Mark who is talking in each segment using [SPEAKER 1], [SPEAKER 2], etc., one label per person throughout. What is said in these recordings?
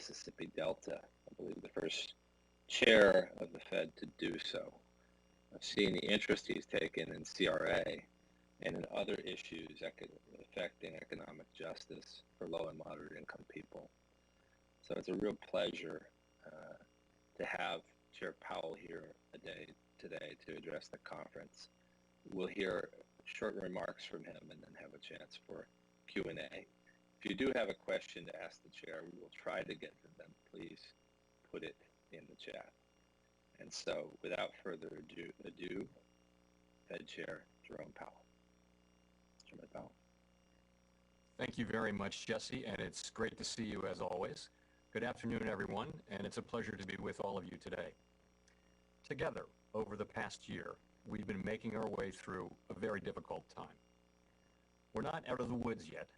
[SPEAKER 1] Mississippi Delta. I believe the first chair of the Fed to do so. I've seen the interest he's taken in CRA and in other issues affecting economic justice for low and moderate income people. So it's a real pleasure to have Chair Powell here today to address the conference. We'll hear short remarks from him and then have a chance for Q&A. If you do have a question to ask the chair, we will try to get to them. Please put it in the chat. And so without further ado, Fed Chair Jerome Powell. Chairman Powell.
[SPEAKER 2] Thank you very much, Jesse, and it's great to see you as always. Good afternoon, everyone, and it's a pleasure to be with all of you today. Together, over the past year, we've been making our way through a very difficult time. We're not out of the woods yet,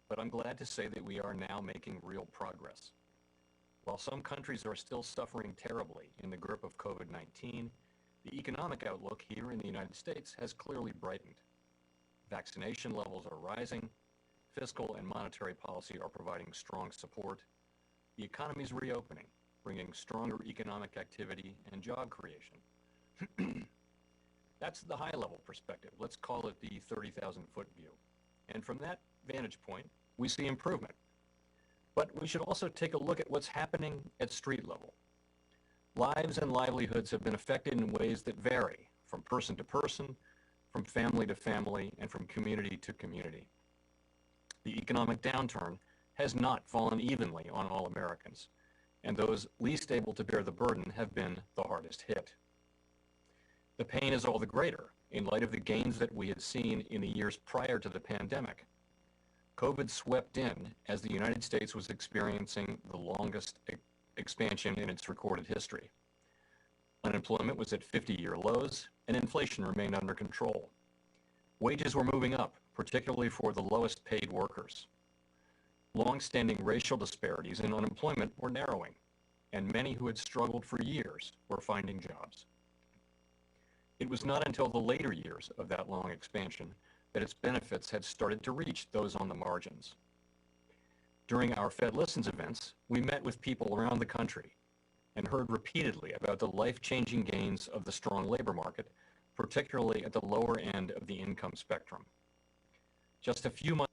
[SPEAKER 2] but I'm glad to say that we are now making real progress. While some countries are still suffering terribly in the grip of COVID-19, the economic outlook here in the United States has clearly brightened. Vaccination levels are rising, fiscal and monetary policy are providing strong support, the economy is reopening, bringing stronger economic activity and job creation. That's the high-level perspective. Let's call it the 30,000-foot view. And from that vantage point, we see improvement. But we should also take a look at what's happening at street level. Lives and livelihoods have been affected in ways that vary from person to person, from family to family, and from community to community. The economic downturn has not fallen evenly on all Americans, and those least able to bear the burden have been the hardest hit. The pain is all the greater in light of the gains that we had seen in the years prior to the pandemic. COVID swept in as the United States was experiencing the longest expansion in its recorded history. Unemployment was at 50-year lows, and inflation remained under control. Wages were moving up, particularly for the lowest paid workers. Long-standing racial disparities in unemployment were narrowing, and many who had struggled for years were finding jobs. It was not until the later years of that long expansion that its benefits had started to reach those on the margins. During our Fed Listens events, we met with people around the country and heard repeatedly about the life-changing gains of the strong labor market, particularly at the lower end of the income spectrum. Just a few months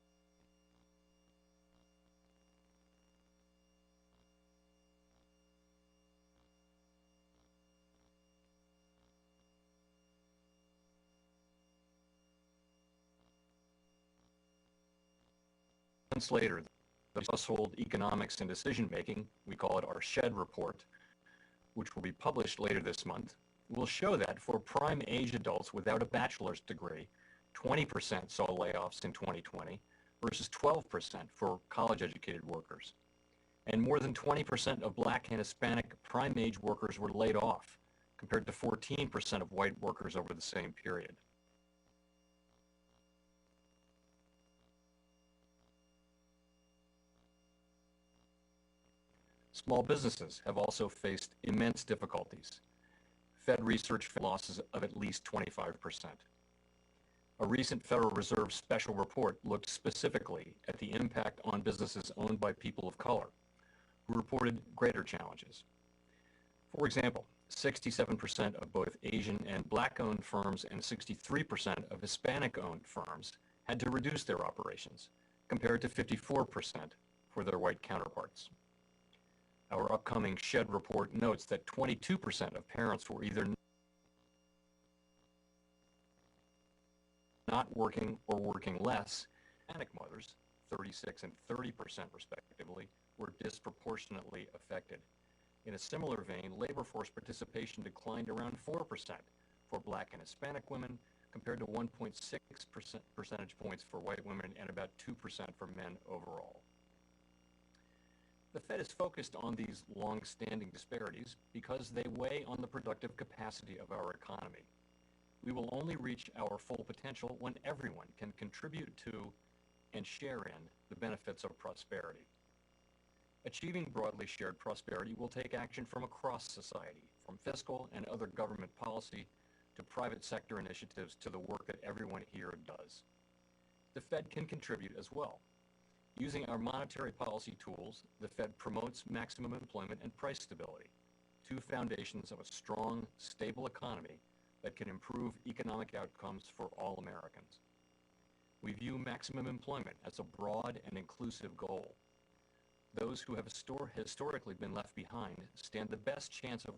[SPEAKER 2] later, the Household Economics and Decision Making, we call it our SHED report, which will be published later this month, will show that for prime age adults without a bachelor's degree, 20% saw layoffs in 2020 versus 12% for college-educated workers. And more than 20% of Black and Hispanic prime age workers were laid off, compared to 14% of white workers over the same period. Small businesses have also faced immense difficulties. Fed research found losses of at least 25%. A recent Federal Reserve special report looked specifically at the impact on businesses owned by people of color, who reported greater challenges. For example, 67% of both Asian and Black-owned firms and 63% of Hispanic-owned firms had to reduce their operations, compared to 54% for their white counterparts. Our upcoming SHED report notes that 22% of parents were either not working or working less. Hispanic mothers, 36 and 30% respectively, were disproportionately affected. In a similar vein, labor force participation declined around 4% for Black and Hispanic women, compared to 1.6 percentage points for white women and about 2% for men overall. The Fed is focused on these long-standing disparities because they weigh on the productive capacity of our economy. We will only reach our full potential when everyone can contribute to and share in the benefits of prosperity. Achieving broadly shared prosperity will take action from across society, from fiscal and other government policy to private sector initiatives to the work that everyone here does. The Fed can contribute as well. Using our monetary policy tools, the Fed promotes maximum employment and price stability, two foundations of a strong, stable economy that can improve economic outcomes for all Americans. We view maximum employment as a broad and inclusive goal. Those who have historically been left behind stand the best chance of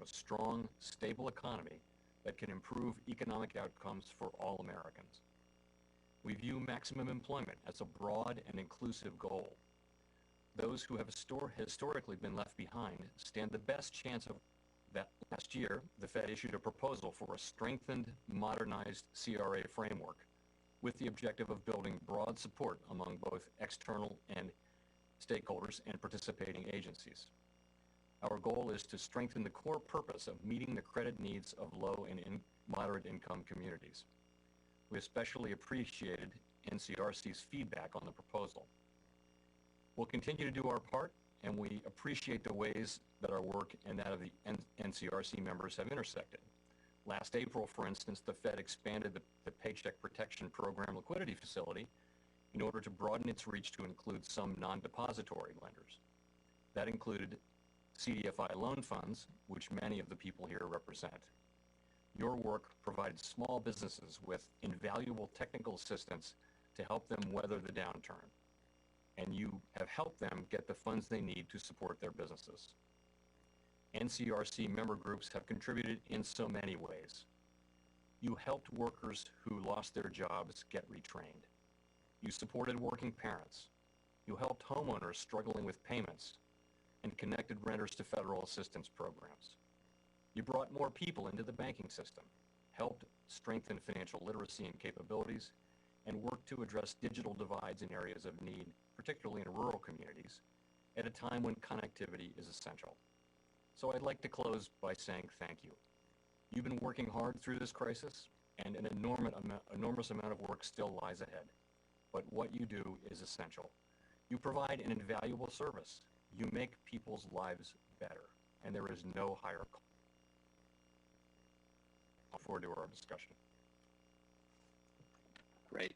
[SPEAKER 2] a strong, stable economy that can improve economic outcomes for all Americans. We view maximum employment as a broad and inclusive goal. Those who have historically been left behind stand the best chance of that. Last year, the Fed issued a proposal for a strengthened, modernized CRA framework with the objective of building broad support among both external and stakeholders and participating agencies. Our goal is to strengthen the core purpose of meeting the credit needs of low and moderate income communities. We especially appreciated NCRC's feedback on the proposal. We'll continue to do our part, and we appreciate the ways that our work and that of the NCRC members have intersected. Last April, for instance, the Fed expanded the Paycheck Protection Program liquidity facility in order to broaden its reach to include some non-depository lenders. That included CDFI loan funds, which many of the people here represent. Your work provides small businesses with invaluable technical assistance to help them weather the downturn, and you have helped them get the funds they need to support their businesses. NCRC member groups have contributed in so many ways. You helped workers who lost their jobs get retrained. You supported working parents. You helped homeowners struggling with payments and connected renters to federal assistance programs. You brought more people into the banking system, helped strengthen financial literacy and capabilities, and worked to address digital divides in areas of need, particularly in rural communities, at a time when connectivity is essential. So I'd like to close by saying thank you. You've been working hard through this crisis, and an enormous amount of work still lies ahead. But what you do is essential. You provide an invaluable service. You make people's lives better, and there is no higher call. Look forward to our discussion.
[SPEAKER 1] Great.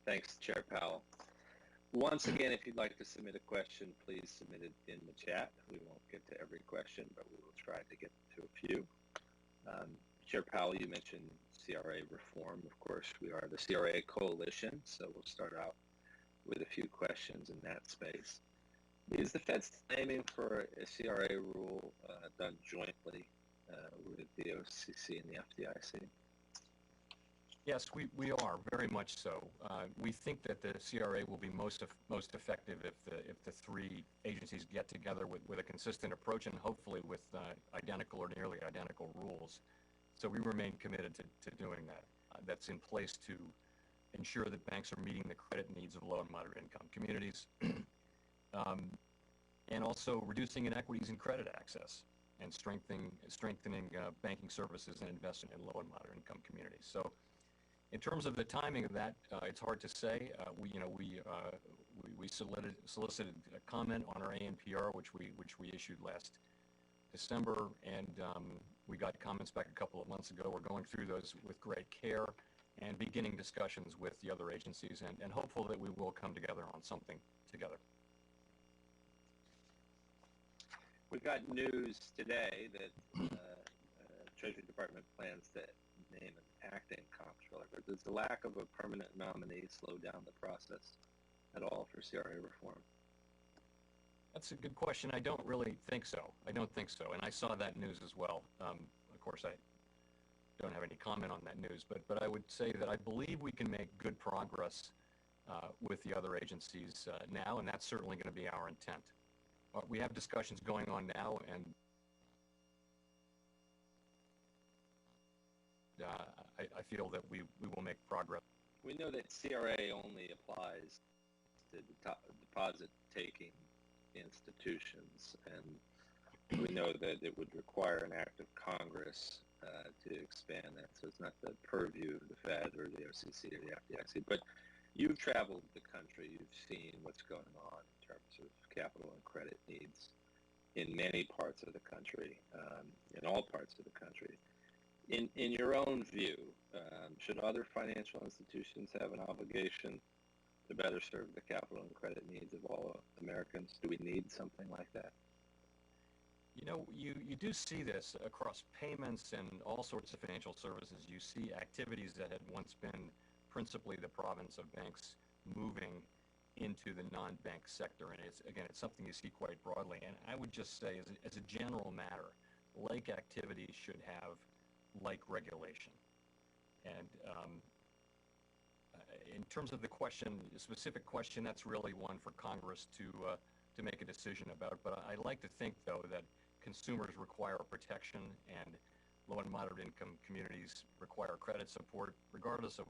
[SPEAKER 1] Thanks, Chair Powell. Once again, if you'd like to submit a question, please submit it in the chat. We won't get to every question, but we will try to get to a few. Chair Powell, you mentioned CRA reform. Of course, we are the CRA coalition, so we'll start out with a few questions in that space. Is the Fed aiming for a CRA rule done jointly with the OCC and the FDIC?
[SPEAKER 2] Yes, we are, very much so. We think that the CRA will be most effective if the three agencies get together with a consistent approach and hopefully with identical or nearly identical rules. So we remain committed to doing that. That's in place to ensure that banks are meeting the credit needs of low and moderate income communities, and also reducing inequities in credit access and strengthening banking services and investment in low and moderate income communities. So in terms of the timing of that, it's hard to say. We solicited a comment on our ANPR, which we issued last December, and we got comments back a couple of months ago. We're going through those with great care and beginning discussions with the other agencies, and hopeful that we will come together on something together.
[SPEAKER 1] We got news today that Treasury Department plans to name an acting comptroller. But does the lack of a permanent nominee slow down the process at all for CRA reform?
[SPEAKER 2] That's a good question. I don't really think so. I don't think so. And I saw that news as well. Of course, I don't have any comment on that news, but I would say that I believe we can make good progress with the other agencies now, and that's certainly going to be our intent. We have discussions going on now, and I feel that we will make progress.
[SPEAKER 1] We know that CRA only applies to deposit-taking institutions, and we know that it would require an act of Congress to expand that, so it's not the purview of the Fed or the OCC or the FDIC. But you've traveled the country, you've seen what's going on in terms of capital and credit needs in many parts of the country, in all parts of the country. In your own view, should other financial institutions have an obligation to better serve the capital and credit needs of all Americans? Do we need something like that?
[SPEAKER 2] You know, you do see this across payments and all sorts of financial services. You see activities that had once been principally the province of banks moving into the non-bank sector, and it's something you see quite broadly. And I would just say, as a general matter, like activities should have like regulation. And in terms of the question, the specific question, that's really one for Congress to make a decision about. But I like to think, though, that consumers require protection, and low and moderate income communities require credit support, regardless of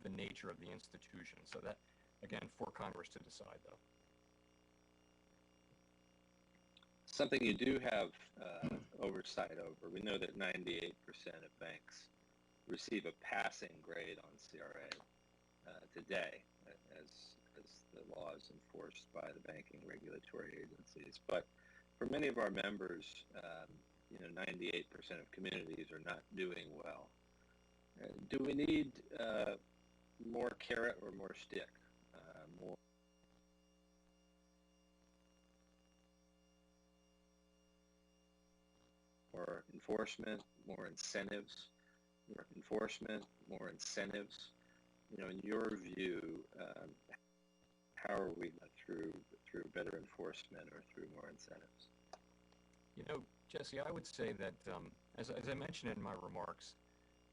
[SPEAKER 2] the nature of the institution. So that, again, for Congress to decide, though.
[SPEAKER 1] Something you do have oversight over. We know that 98% of banks receive a passing grade on CRA today, as the law is enforced by the banking regulatory agencies. But for many of our members, 98% of communities are not doing well. Do we need more carrot or more stick? More enforcement, more incentives, more enforcement, more incentives. In your view, how are we through better enforcement or through more incentives?
[SPEAKER 2] Jesse, I would say that, as I mentioned in my remarks,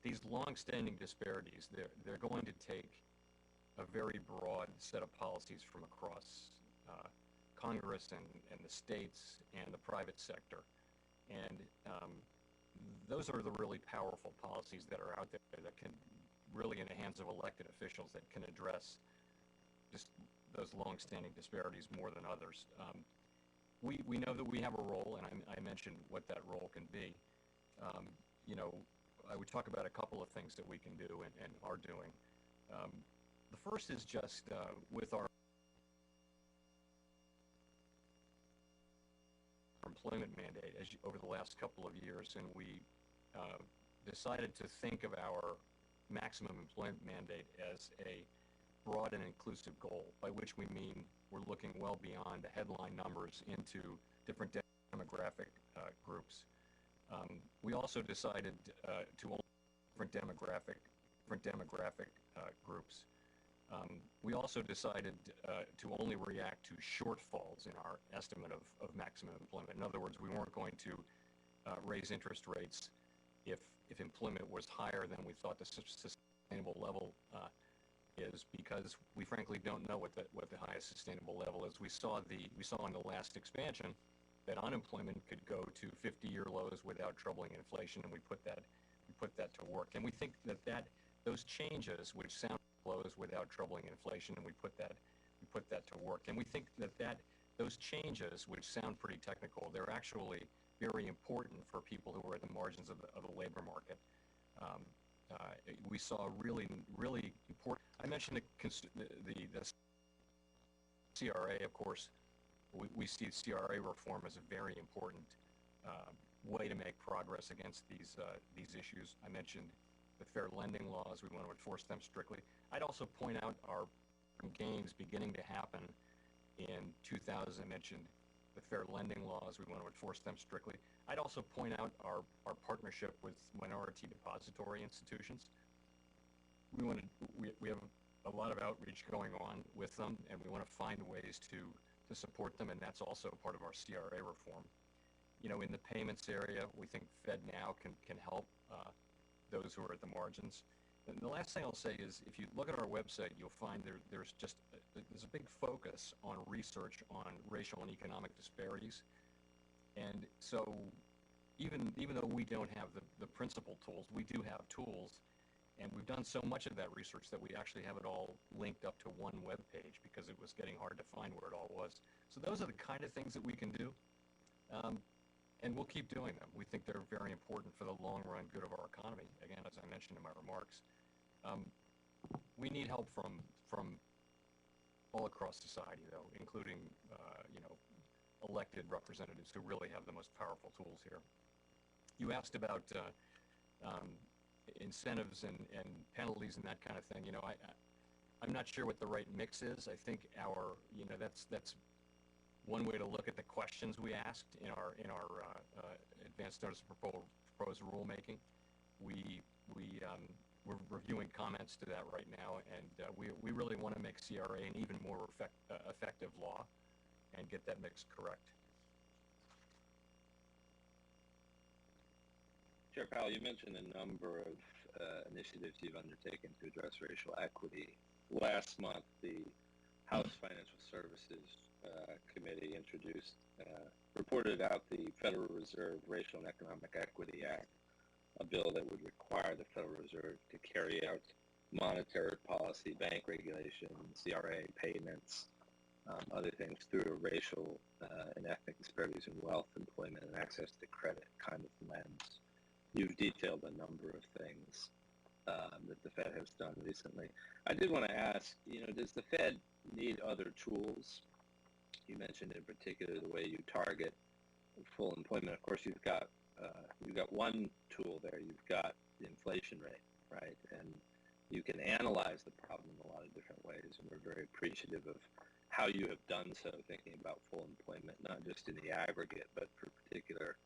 [SPEAKER 2] these long-standing disparities, they're going to take a very broad set of policies from across Congress and the states and the private sector. And those are the really powerful policies that are out there that can really, in the hands of elected officials, that can address just those long-standing disparities more than others. We know that we have a role, and I mentioned what that role can be. I would talk about a couple of things that we can do and are doing. The first is just with our employment mandate over the last couple of years, and we decided to think of our maximum employment mandate as a broad and inclusive goal, by which we mean we're looking well beyond the headline numbers into different demographic groups. We also decided to only different demographic groups. We also decided to only react to shortfalls in our estimate of maximum employment. In other words, we weren't going to raise interest rates if employment was higher than we thought the sustainable level is, because we frankly don't know what the highest sustainable level is. We saw in the last expansion that unemployment could go to 50-year lows without troubling inflation, and we put that to work. And we think that those changes, which sound lows without troubling inflation, and we put that to work. And we think that those changes, which sound pretty technical, they're actually very important for people who are at the margins of the labor market. We saw really, really important. I mentioned the CRA, of course. We see CRA reform as a very important way to make progress against these issues. I mentioned the fair lending laws. We want to enforce them strictly. I'd also point out our gains beginning to happen in 2000. I mentioned the fair lending laws. We want to enforce them strictly. I'd also point out our partnership with minority depository institutions. We have a lot of outreach going on with them, and we want to find ways to support them, and that's also part of our CRA reform. You know, in the payments area, we think FedNow can help those who are at the margins. And the last thing I'll say is, if you look at our website, you'll find there's a big focus on research on racial and economic disparities. And so even though we don't have the principal tools, we do have tools. And we've done so much of that research that we actually have it all linked up to one web page because it was getting hard to find where it all was. So those are the kind of things that we can do. And we'll keep doing them. We think they're very important for the long-run good of our economy. Again, as I mentioned in my remarks, we need help from all across society, though, including elected representatives who really have the most powerful tools here. You asked about incentives and penalties and that kind of thing. I'm not sure what the right mix is. I think that's one way to look at the questions we asked in our advanced notice of proposed rulemaking. We're reviewing comments to that right now, and we really want to make CRA an even more effective law and get that mix correct.
[SPEAKER 1] Chair Powell, you mentioned a number of initiatives you've undertaken to address racial equity. Last month, the House Financial Services Committee reported out the Federal Reserve Racial and Economic Equity Act, a bill that would require the Federal Reserve to carry out monetary policy, bank regulation, CRA payments, other things through a racial and ethnic disparities in wealth, employment, and access to credit kind of lens. You've detailed a number of things that the Fed has done recently. I did want to ask, does the Fed need other tools? You mentioned in particular the way you target full employment. Of course, you've got one tool there. You've got the inflation rate, right? And you can analyze the problem in a lot of different ways, and we're very appreciative of how you have done so, thinking about full employment, not just in the aggregate, but for particular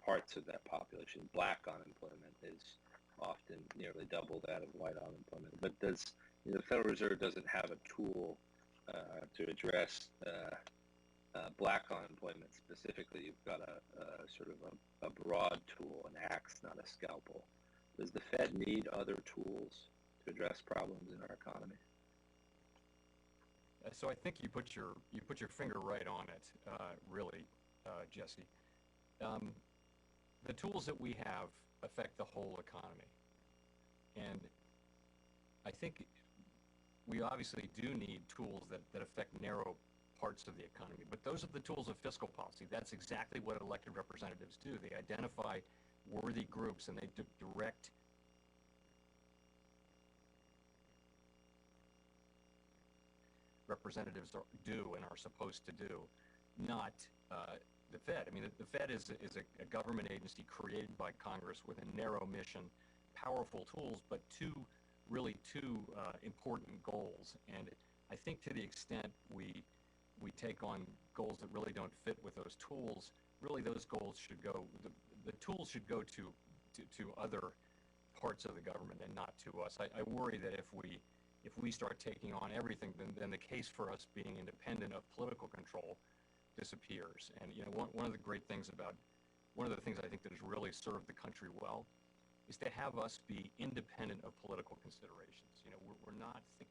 [SPEAKER 1] parts of that population. Black unemployment is often nearly double that of white unemployment. But the Federal Reserve doesn't have a tool to address black unemployment specifically. You've got a sort of a broad tool, an axe, not a scalpel. Does the Fed need other tools to address problems in our economy?
[SPEAKER 2] So I think you put your finger right on it, really, Jesse. The tools that we have affect the whole economy, and I think we obviously do need tools that affect narrow parts of the economy, but those are the tools of fiscal policy. That's exactly what elected representatives do. They identify worthy groups and they direct representatives do and are supposed to do, not the Fed. I mean, the Fed is a government agency created by Congress with a narrow mission, powerful tools, but two important goals. And I think to the extent we take on goals that really don't fit with those tools, really those goals should go, the tools should go to other parts of the government and not to us. I worry that if we start taking on everything, then the case for us being independent of political control disappears. And one of the things I think that has really served the country well is to have us be independent of political considerations.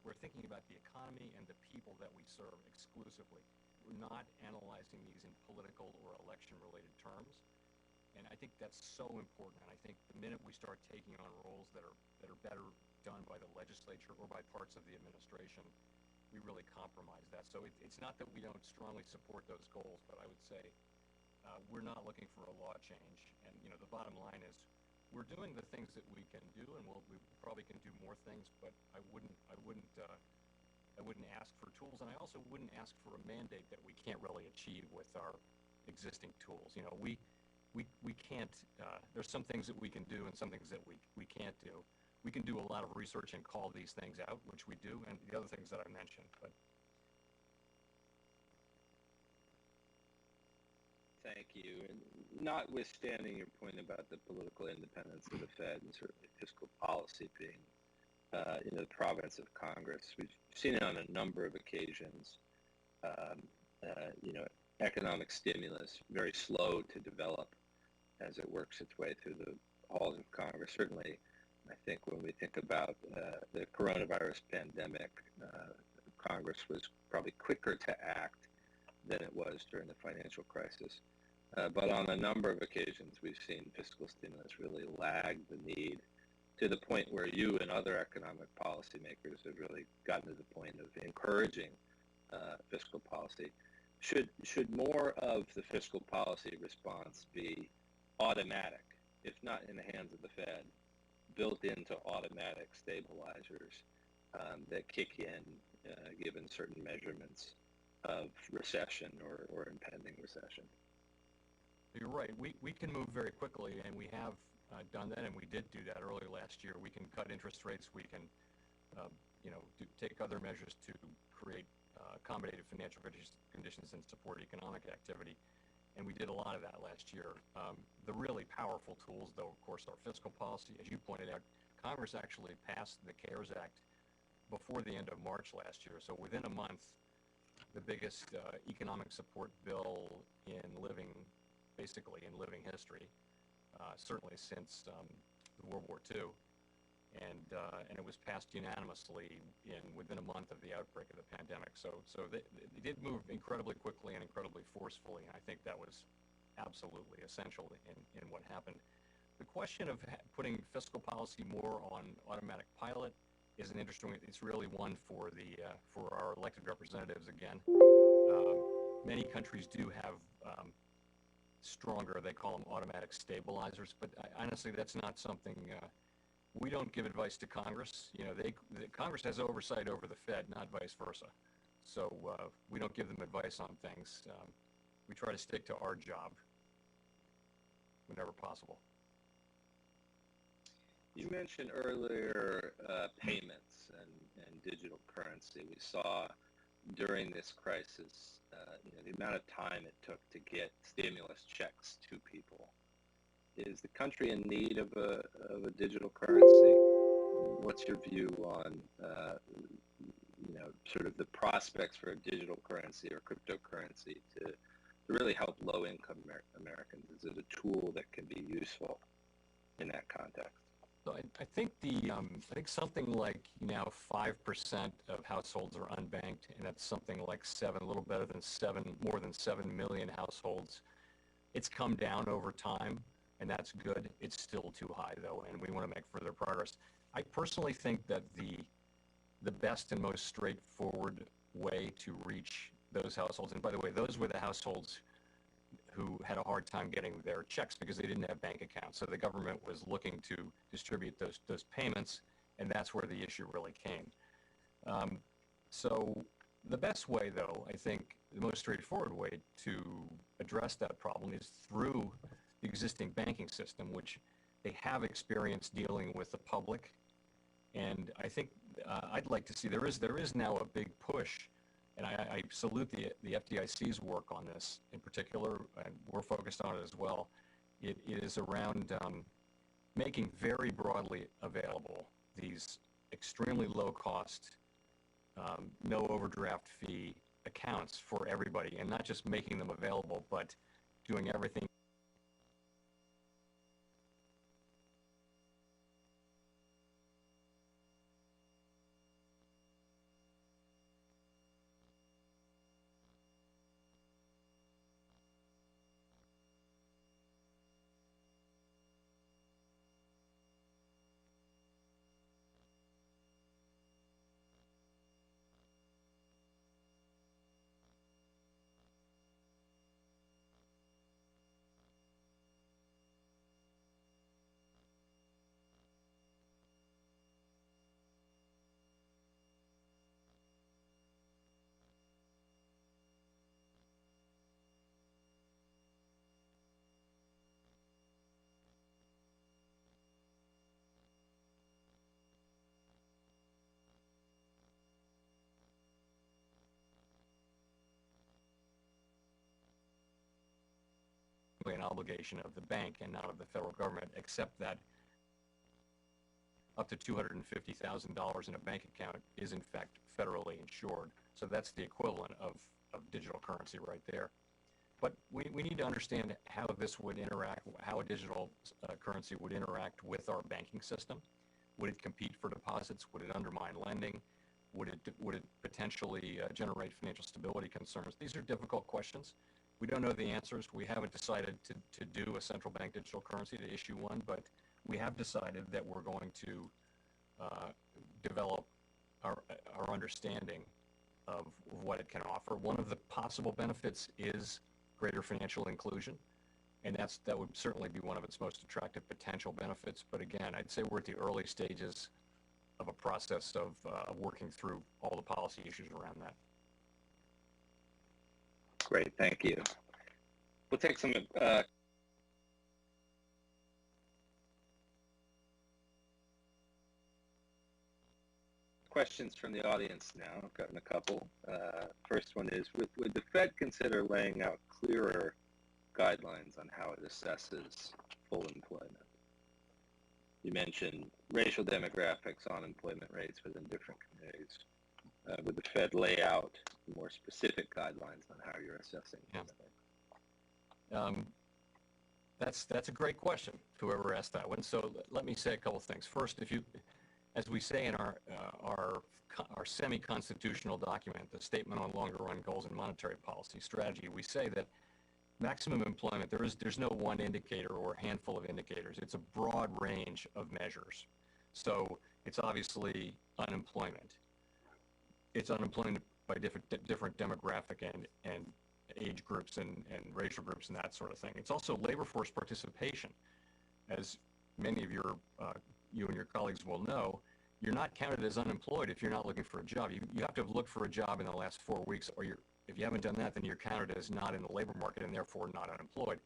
[SPEAKER 2] We're thinking about the economy and the people that we serve exclusively. We're not analyzing these in political or election-related terms. And I think that's so important. And I think the minute we start taking on roles that are better done by the legislature or by parts of the administration, we really compromise that. So it's not that we don't strongly support those goals, but I would say we're not looking for a law change. And the bottom line is we're doing the things that we can do, and we probably can do more things. But I wouldn't ask for tools, and I also wouldn't ask for a mandate that we can't really achieve with our existing tools. We can't. There's some things that we can do, and some things that we can't do. We can do a lot of research and call these things out, which we do, and the other things that I mentioned. But
[SPEAKER 1] Thank you. And notwithstanding your point about the political independence of the Fed and certainly fiscal policy being in the province of Congress, we've seen it on a number of occasions. Um, Economic stimulus very slow to develop as it works its way through the halls of Congress. Certainly, I think when we think about the coronavirus pandemic, Congress was probably quicker to act than it was during the financial crisis. But on a number of occasions, we've seen fiscal stimulus really lag the need to the point where you and other economic policymakers have really gotten to the point of encouraging fiscal policy. Should more of the fiscal policy response be automatic, if not in the hands of the Fed, built into automatic stabilizers that kick in given certain measurements of recession or impending recession?
[SPEAKER 2] You're right. We can move very quickly, and we have done that, and we did do that earlier last year. We can cut interest rates. We can, take other measures to create accommodative financial conditions and support economic activity. And we did a lot of that last year. The really powerful tools, though, of course, are fiscal policy. As you pointed out, Congress actually passed the CARES Act before the end of March last year. So within a month, the biggest economic support bill basically in living history, certainly since World War II. And it was passed unanimously within a month of the outbreak of the pandemic. So they did move incredibly quickly and incredibly forcefully, and I think that was absolutely essential in what happened. The question of putting fiscal policy more on automatic pilot is an interesting one. It's really one for our elected representatives again. Many countries do have stronger, they call them automatic stabilizers, but honestly, that's not something. We don't give advice to Congress. Congress has oversight over the Fed, not vice versa. So we don't give them advice on things. We try to stick to our job whenever possible.
[SPEAKER 1] You mentioned earlier payments and digital currency. We saw during this crisis, the amount of time it took to get stimulus checks to people. Is the country in need of a digital currency? What's your view on, sort of the prospects for a digital currency or cryptocurrency to really help low-income Americans? Is it a tool that can be useful in that context?
[SPEAKER 2] So I think I think something like now 5% of households are unbanked, and that's something like a little better than more than 7 million households. It's come down over time, and that's good. It's still too high, though, and we want to make further progress. I personally think that the best and most straightforward way to reach those households, and by the way, those were the households who had a hard time getting their checks because they didn't have bank accounts. So the government was looking to distribute those payments, and that's where the issue really came. So the best way, though, I think the most straightforward way to address that problem is through the existing banking system, which they have experience dealing with the public. And I think I'd like to see, there is now a big push, and I salute the FDIC's work on this in particular, and we're focused on it as well. It is around making very broadly available these extremely low-cost, no overdraft fee accounts for everybody, and not just making them available, but doing everything an obligation of the bank and not of the federal government, except that up to $250,000 in a bank account is in fact federally insured. So that's the equivalent of digital currency right there. But we need to understand how this would interact, how a digital currency would interact with our banking system. Would it compete for deposits? Would it undermine lending? Would it potentially generate financial stability concerns? These are difficult questions. We don't know the answers. We haven't decided to do a central bank digital currency, to issue one, but we have decided that we're going to develop our understanding of what it can offer. One of the possible benefits is greater financial inclusion, and that would certainly be one of its most attractive potential benefits. But again, I'd say we're at the early stages of a process of working through all the policy issues around that.
[SPEAKER 1] Great, thank you. We'll take some questions from the audience now. I've gotten a couple. First one is, would the Fed consider laying out clearer guidelines on how it assesses full employment? You mentioned racial demographics, unemployment rates within different communities. Would the Fed lay out more specific guidelines on how you're assessing?
[SPEAKER 2] Yeah. That's a great question, whoever asked that one. So let me say a couple things. First, as we say in our semi-constitutional document, the Statement on Longer-Run Goals and Monetary Policy Strategy, we say that maximum employment, there's no one indicator or handful of indicators. It's a broad range of measures. So it's obviously unemployment. It's unemployment by different demographic and age groups and racial groups and that sort of thing. It's also labor force participation. As many of you and your colleagues will know, you're not counted as unemployed if you're not looking for a job. You have to have looked for a job in the last 4 weeks, or if you haven't done that, then you're counted as not in the labor market and therefore not unemployed.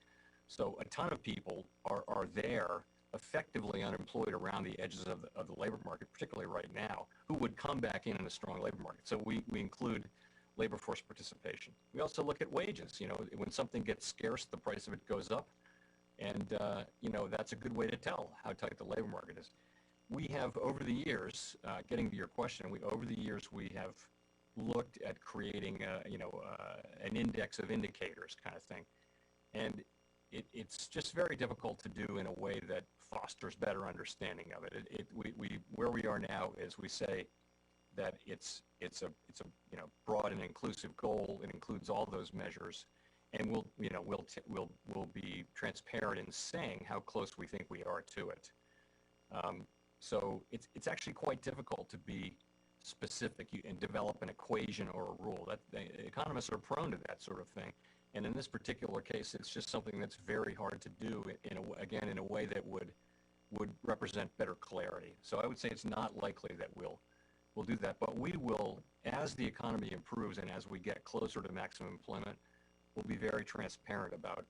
[SPEAKER 2] So a ton of people are there effectively unemployed around the edges of the labor market, particularly right now, who would come back in a strong labor market. So we include labor force participation. We also look at wages. You know, when something gets scarce, the price of it goes up. And, you know, that's a good way to tell how tight the labor market is. We have, over the years, getting to your question, over the years we have looked at creating, an index of indicators kind of thing. And it's just very difficult to do in a way that fosters better understanding of it. Where we are now is we say that it's a broad and inclusive goal. It includes all those measures. And we'll be transparent in saying how close we think we are to it. So it's actually quite difficult to be specific and develop an equation or a rule. Economists are prone to that sort of thing. And in this particular case, it's just something that's very hard to do in a way that would represent better clarity. So I would say it's not likely that we'll do that. But we will, as the economy improves and as we get closer to maximum employment, we'll be very transparent about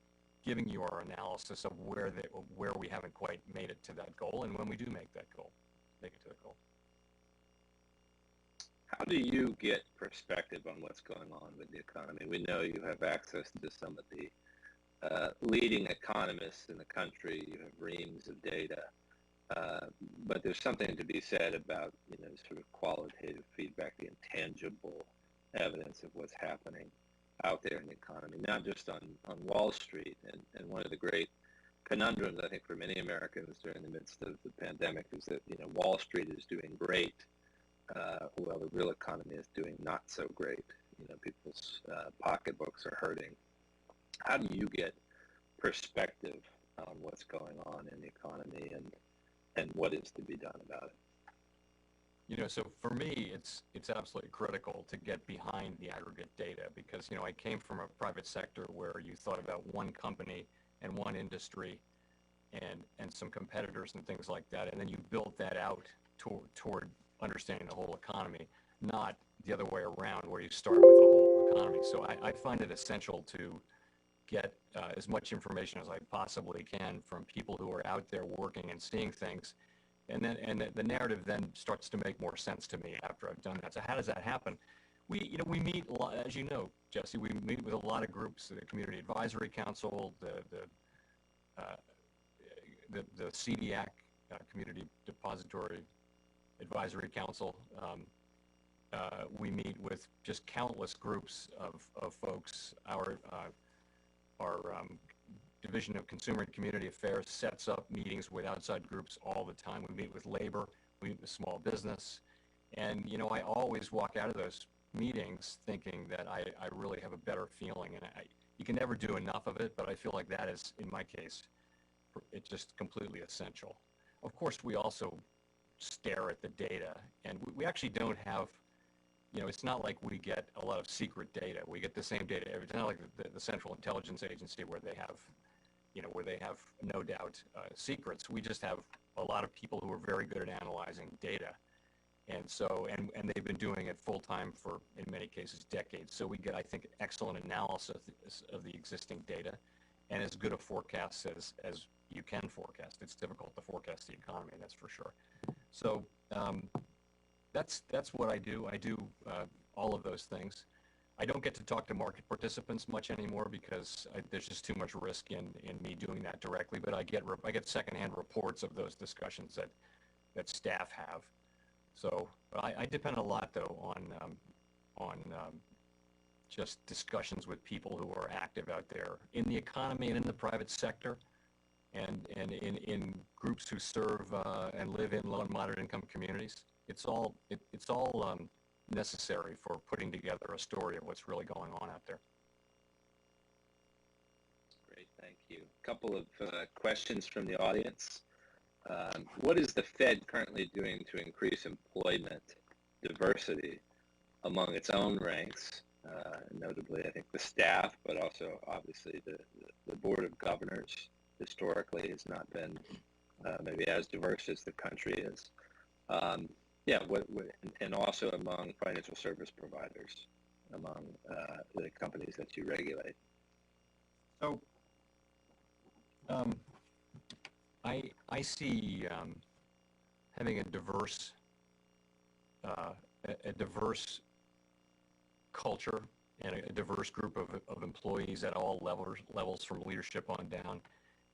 [SPEAKER 2] giving you our analysis of where we haven't quite made it to that goal, and when we do make it to the goal.
[SPEAKER 1] How do you get perspective on what's going on with the economy? We know you have access to some of the leading economists in the country. You have reams of data, but there's something to be said about sort of qualitative feedback, the intangible evidence of what's happening out there in the economy, not just on Wall Street. And one of the great conundrums, I think, for many Americans during the midst of the pandemic is that, Wall Street is doing great, while the real economy is doing not so great. People's pocketbooks are hurting. How do you get perspective on what's going on in the economy and what is to be done about it?
[SPEAKER 2] So for me, it's absolutely critical to get behind the aggregate data because, I came from a private sector where you thought about one company and one industry and some competitors and things like that, and then you built that out toward understanding the whole economy, not the other way around where you start with the whole economy. So I find it essential to get as much information as I possibly can from people who are out there working and seeing things. And the narrative then starts to make more sense to me after I've done that. So how does that happen? We meet a lot, as you know, Jesse. We meet with a lot of groups: the Community Advisory Council, the the CDAC, Community Depository Advisory Council. We meet with just countless groups of folks. Our Division of Consumer and Community Affairs sets up meetings with outside groups all the time. We meet with labor, we meet with small business, and I always walk out of those meetings thinking that I really have a better feeling, and you can never do enough of it, but I feel like that is, in my case, it's just completely essential. Of course, we also stare at the data, and we actually don't have, it's not like we get a lot of secret data. We get the same data every time, like the Central Intelligence Agency, where they have, no doubt secrets. We just have a lot of people who are very good at analyzing data. And so, and they've been doing it full time for, in many cases, decades. So we get, I think, excellent analysis of the existing data, and as good a forecast as you can forecast. It's difficult to forecast the economy, that's for sure. So that's what I do. I do all of those things. I don't get to talk to market participants much anymore because there's just too much risk in me doing that directly. But I get secondhand reports of those discussions that staff have. So I depend a lot, though, on just discussions with people who are active out there in the economy and in the private sector, and in groups who serve and live in low and moderate income communities. It's all necessary for putting together a story of what's really going on out there.
[SPEAKER 1] Great, thank you. A couple of questions from the audience. What is the Fed currently doing to increase employment diversity among its own ranks, notably, I think, the staff, but also, obviously, the Board of Governors historically has not been maybe as diverse as the country is. And also among financial service providers, among the companies that you regulate?
[SPEAKER 2] So, I see having a diverse culture and a diverse group of employees at all levels from leadership on down,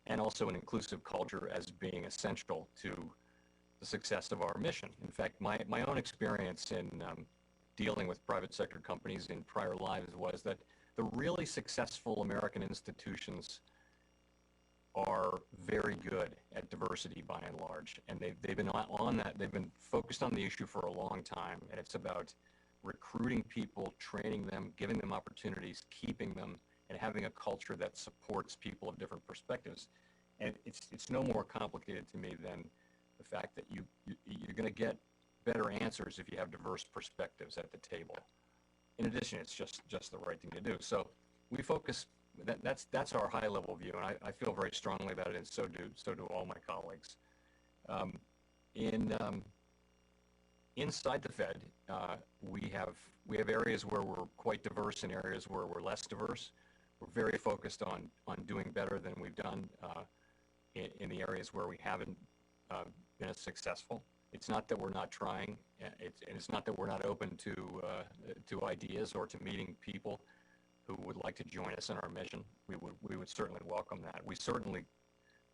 [SPEAKER 2] and also an inclusive culture as being essential to the success of our mission. In fact, my own experience in dealing with private sector companies in prior lives was that the really successful American institutions are very good at diversity by and large, and they've been on that. They've been focused on the issue for a long time, and it's about recruiting people, training them, giving them opportunities, keeping them, and having a culture that supports people of different perspectives. And it's no more complicated to me than the fact that you're going to get better answers if you have diverse perspectives at the table. In addition, it's just the right thing to do. So we focus. That's our high-level view, and I feel very strongly about it, and so do all my colleagues. Inside the Fed, we have areas where we're quite diverse and areas where we're less diverse. We're very focused on doing better than we've done in the areas where we haven't been as successful. It's not that we're not trying, and it's not that we're not open to ideas or to meeting people who would like to join us in our mission. We would certainly welcome that. We certainly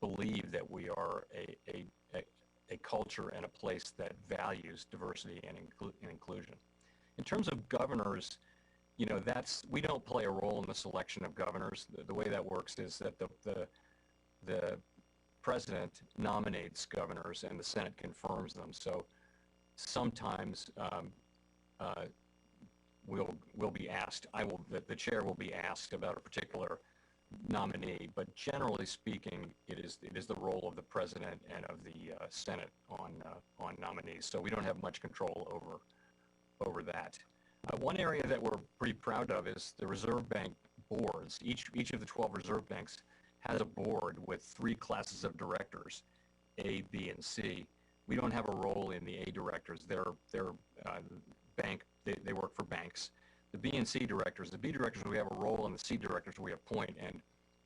[SPEAKER 2] believe that we are a culture and a place that values diversity and inclusion. In terms of governors, we don't play a role in the selection of governors. The way that works is that the president nominates governors and the Senate confirms them. So sometimes we'll be asked, the chair will be asked about a particular nominee, but generally speaking, it is the role of the president and of the Senate on nominees. So we don't have much control over that. One area that we're pretty proud of is the Reserve Bank boards. Each of the 12 Reserve Banks has a board with 3 classes of directors, A, B, and C. We don't have a role in the A directors. They're bank. They work for banks. The B and C directors, the B directors, we have a role, and the C directors we appoint. And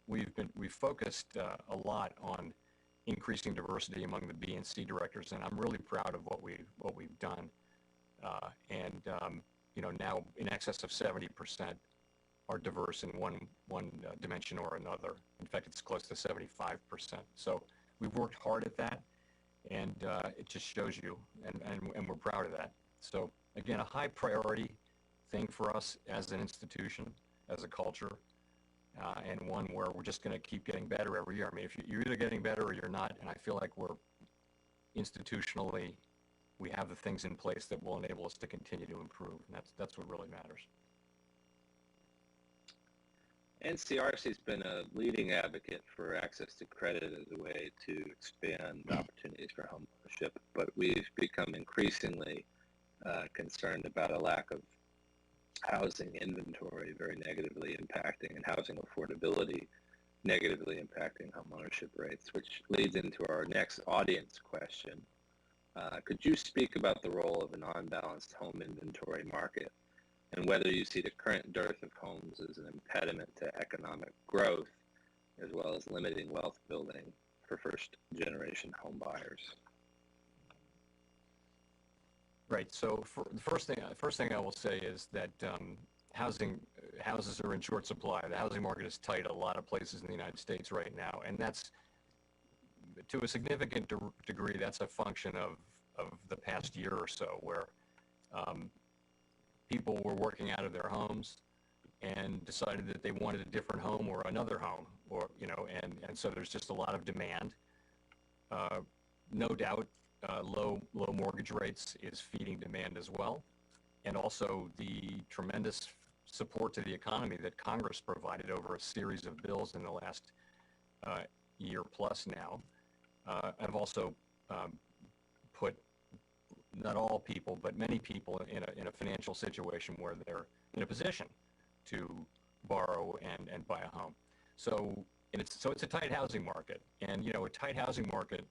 [SPEAKER 2] we've focused a lot on increasing diversity among the B and C directors, and I'm really proud of what we've done. Now in excess of 70% are diverse in one dimension or another. In fact, it's close to 75%. So we've worked hard at that, and it just shows you, and we're proud of that. So again, a high priority thing for us as an institution, as a culture, and one where we're just going to keep getting better every year. I mean, if you're either getting better or you're not, and I feel like we're institutionally, we have the things in place that will enable us to continue to improve, and that's what really matters.
[SPEAKER 1] NCRC has been a leading advocate for access to credit as a way to expand opportunities for home ownership, but we've become increasingly concerned about a lack of housing inventory very negatively impacting and housing affordability negatively impacting home ownership rates, which leads into our next audience question. Could you speak about the role of an unbalanced home inventory market and whether you see the current dearth of homes as an impediment to economic growth as well as limiting wealth building for first-generation home buyers?
[SPEAKER 2] Right. So the first thing I will say is that houses are in short supply. The housing market is tight a lot of places in the United States right now, and that's, to a significant degree, that's a function of the past year or so, where people were working out of their homes and decided that they wanted a different home or another home, or and so there's just a lot of demand. No doubt, low mortgage rates is feeding demand as well, and also the tremendous support to the economy that Congress provided over a series of bills in the last year plus now have also put not all people, but many people in a financial situation where they're in a position to borrow and buy a home. So it's a tight housing market, and a tight housing market,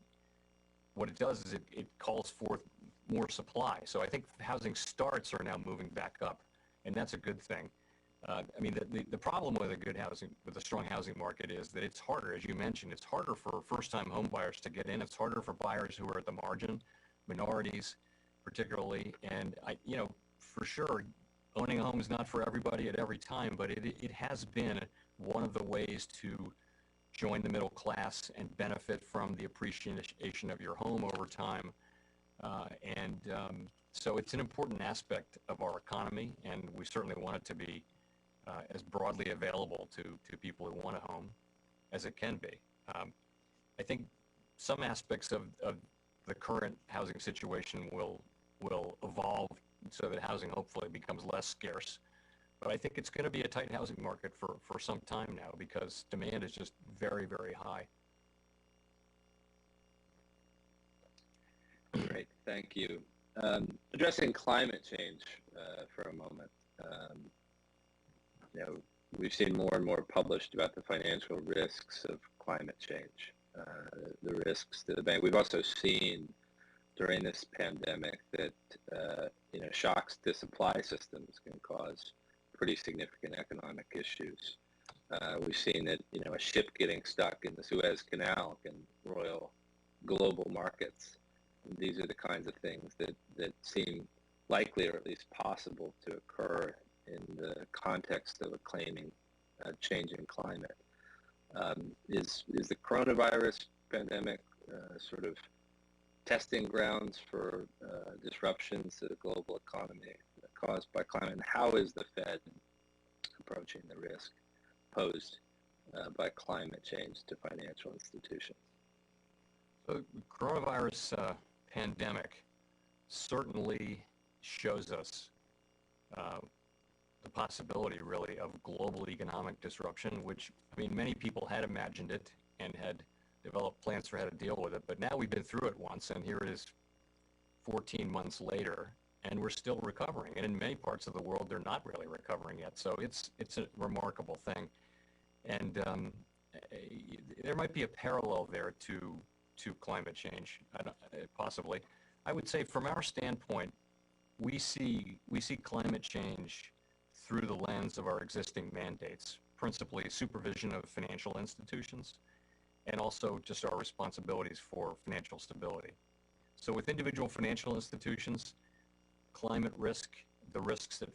[SPEAKER 2] what it does is it calls forth more supply. So I think housing starts are now moving back up, and that's a good thing. I mean, the problem with a strong housing market is that it's harder, as you mentioned, it's harder for first-time home buyers to get in. It's harder for buyers who are at the margin, minorities particularly, and for sure, owning a home is not for everybody at every time, but it has been one of the ways to join the middle class and benefit from the appreciation of your home over time. So it's an important aspect of our economy, and we certainly want it to be as broadly available to people who want a home as it can be. I think some aspects of the current housing situation will evolve so that housing hopefully becomes less scarce. But I think it's going to be a tight housing market for some time now because demand is just very, very high.
[SPEAKER 1] Great, thank you. Addressing climate change for a moment. We've seen more and more published about the financial risks of climate change, the risks to the bank. We've also seen during this pandemic that shocks to supply systems can cause pretty significant economic issues. We've seen that a ship getting stuck in the Suez Canal can roil global markets. And these are the kinds of things that seem likely, or at least possible, to occur in the context of a claiming changing climate. Is the coronavirus pandemic sort of testing grounds for disruptions to the global economy caused by climate? And how is the Fed approaching the risk posed by climate change to financial institutions?
[SPEAKER 2] The coronavirus pandemic certainly shows us the possibility, really, of global economic disruption, which, I mean, many people had imagined it and had developed plans for how to deal with it, but now we've been through it once, and here it is 14 months later, and we're still recovering. And in many parts of the world, they're not really recovering yet, so it's a remarkable thing. And there might be a parallel there to climate change, possibly. I would say from our standpoint, we see climate change through the lens of our existing mandates, principally supervision of financial institutions, and also just our responsibilities for financial stability. So with individual financial institutions, climate risk, the risks that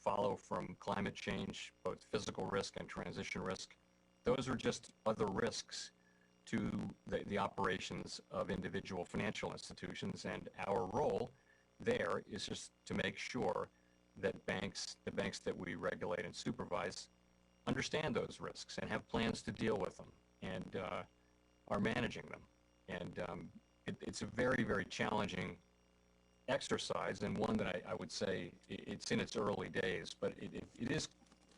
[SPEAKER 2] follow from climate change, both physical risk and transition risk. Those are just other risks to the operations of individual financial institutions, and our role there is just to make sure that the banks that we regulate and supervise, understand those risks and have plans to deal with them and are managing them. And it's a very, very challenging exercise, and one that I would say it's in its early days, but it is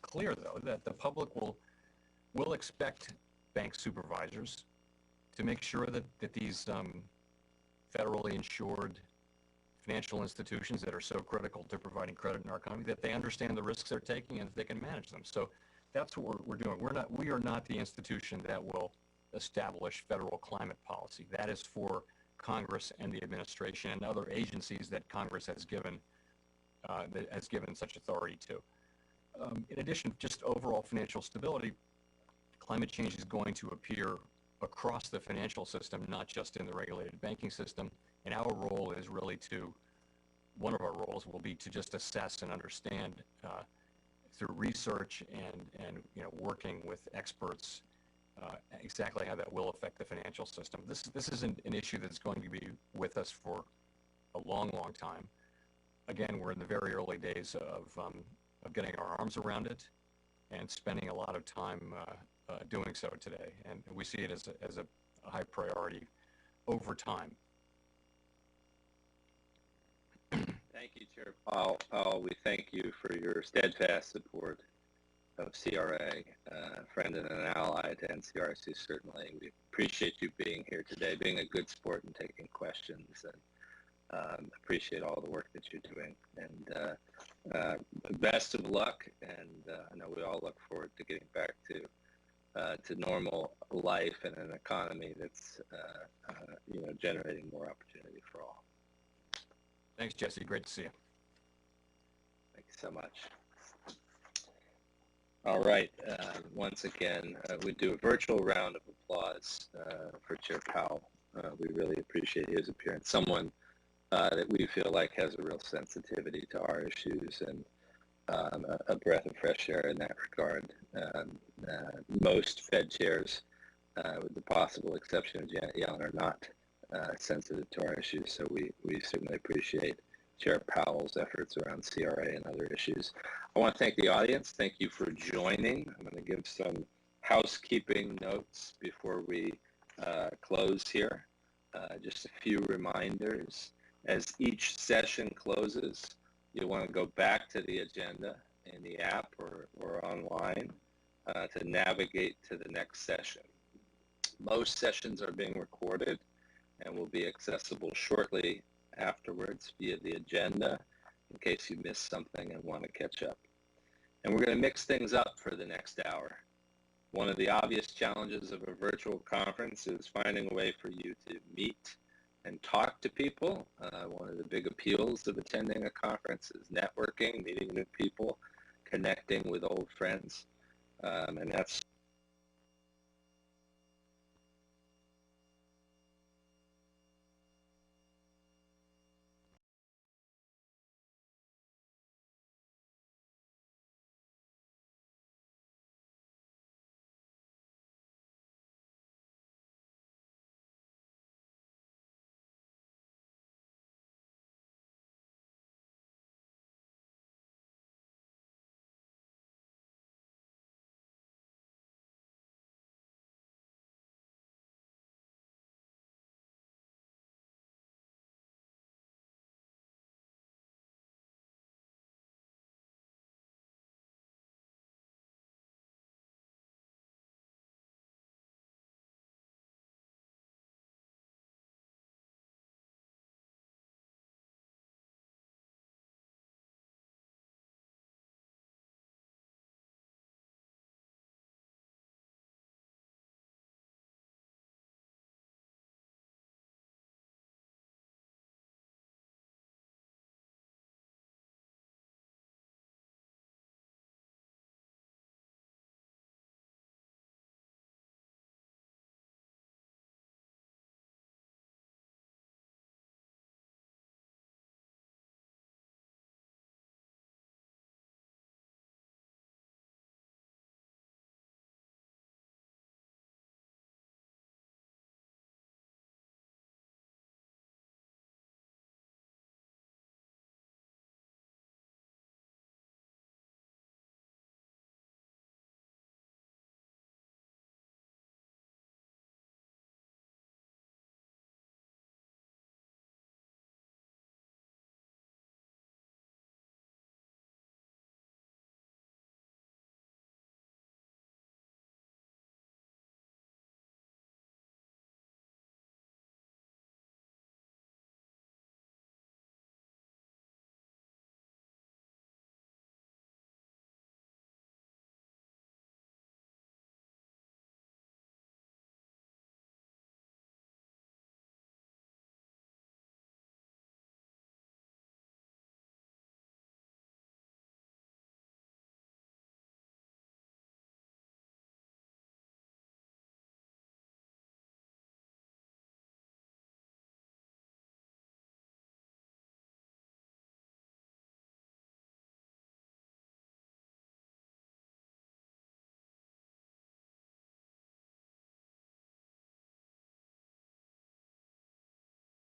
[SPEAKER 2] clear, though, that the public will expect bank supervisors to make sure that these federally insured financial institutions that are so critical to providing credit in our economy, that they understand the risks they're taking and that they can manage them. So that's what we're doing. We are not the institution that will establish federal climate policy. That is for Congress and the administration and other agencies that Congress has given such authority to. In addition, just overall financial stability, climate change is going to appear across the financial system, not just in the regulated banking system. And our role is really one of our roles will be to just assess and understand through research and working with experts exactly how that will affect the financial system. This is an issue that's going to be with us for a long, long time. Again, we're in the very early days of getting our arms around it and spending a lot of time doing so today. And we see it as a high priority over time.
[SPEAKER 1] Thank you, Chair Powell. We thank you for your steadfast support of CRA, a friend and an ally to NCRC, certainly. We appreciate you being here today, being a good sport and taking questions, and appreciate all the work that you're doing. And best of luck, and I know we all look forward to getting back to normal life and an economy that's generating more opportunity for all.
[SPEAKER 2] Thanks, Jesse. Great to see you.
[SPEAKER 1] Thank you so much. All right. Once again, we do a virtual round of applause for Chair Powell. We really appreciate his appearance. Someone that we feel like has a real sensitivity to our issues and a breath of fresh air in that regard. Most Fed chairs, with the possible exception of Janet Yellen, are not sensitive to our issues, so we certainly appreciate Chair Powell's efforts around CRA and other issues. I want to thank the audience. Thank you for joining. I'm going to give some housekeeping notes before we close here. Just a few reminders. As each session closes, you'll want to go back to the agenda in the app or online to navigate to the next session. Most sessions are being recorded and will be accessible shortly afterwards via the agenda in case you missed something and want to catch up. And we're going to mix things up for the next hour. One of the obvious challenges of a virtual conference is finding a way for you to meet and talk to people. One of the big appeals of attending a conference is networking, meeting new people, connecting with old friends. And that's